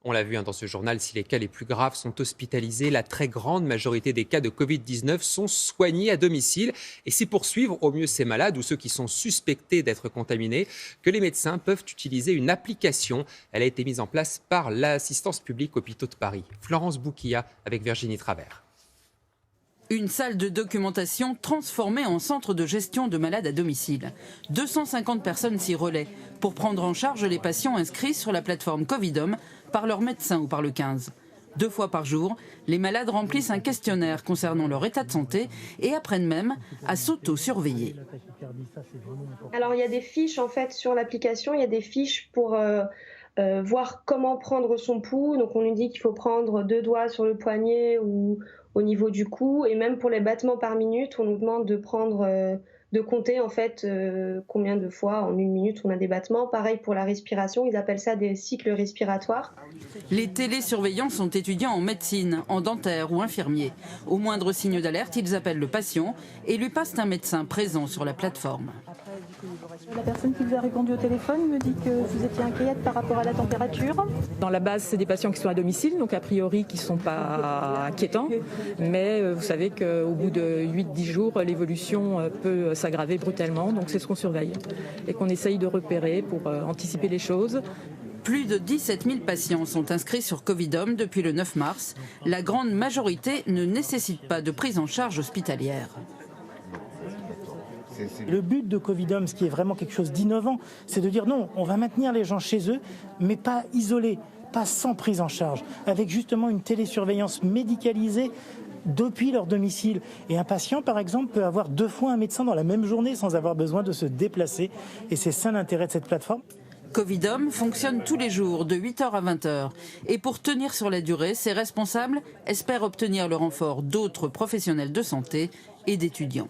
On l'a vu dans ce journal, si les cas les plus graves sont hospitalisés, la très grande majorité des cas de Covid-19 sont soignés à domicile. Et c'est pour suivre au mieux ces malades ou ceux qui sont suspectés d'être contaminés que les médecins peuvent utiliser une application. Elle a été mise en place par l'Assistance publique Hôpitaux de Paris. Florence Bouquilla avec Virginie Travers. Une salle de documentation transformée en centre de gestion de malades à domicile. 250 personnes s'y relaient pour prendre en charge les patients inscrits sur la plateforme Covidom par leur médecin ou par le 15. 2 fois par jour, les malades remplissent un questionnaire concernant leur état de santé et apprennent même à s'auto-surveiller. Alors il y a des fiches en fait sur l'application, il y a des fiches pour voir comment prendre son pouls. Donc on nous dit qu'il faut prendre 2 doigts sur le poignet ou au niveau du cou, et même pour les battements par minute, on nous demande de compter en fait combien de fois en 1 minute on a des battements. Pareil pour la respiration, ils appellent ça des cycles respiratoires. Les télésurveillants sont étudiants en médecine, en dentaire ou infirmiers. Au moindre signe d'alerte, ils appellent le patient et lui passent un médecin présent sur la plateforme. La personne qui vous a répondu au téléphone me dit que vous étiez inquiète par rapport à la température. Dans la base, c'est des patients qui sont à domicile, donc a priori qui ne sont pas inquiétants. Mais vous savez qu'au bout de 8-10 jours, l'évolution peut s'aggraver brutalement. Donc c'est ce qu'on surveille et qu'on essaye de repérer pour anticiper les choses. Plus de 17 000 patients sont inscrits sur Covidom depuis le 9 mars. La grande majorité ne nécessite pas de prise en charge hospitalière. Le but de Covidom, ce qui est vraiment quelque chose d'innovant, c'est de dire non, on va maintenir les gens chez eux, mais pas isolés, pas sans prise en charge, avec justement une télésurveillance médicalisée depuis leur domicile. Et un patient, par exemple, peut avoir 2 fois un médecin dans la même journée sans avoir besoin de se déplacer. Et c'est ça l'intérêt de cette plateforme. Covidom fonctionne tous les jours de 8h à 20h. Et pour tenir sur la durée, ses responsables espèrent obtenir le renfort d'autres professionnels de santé et d'étudiants.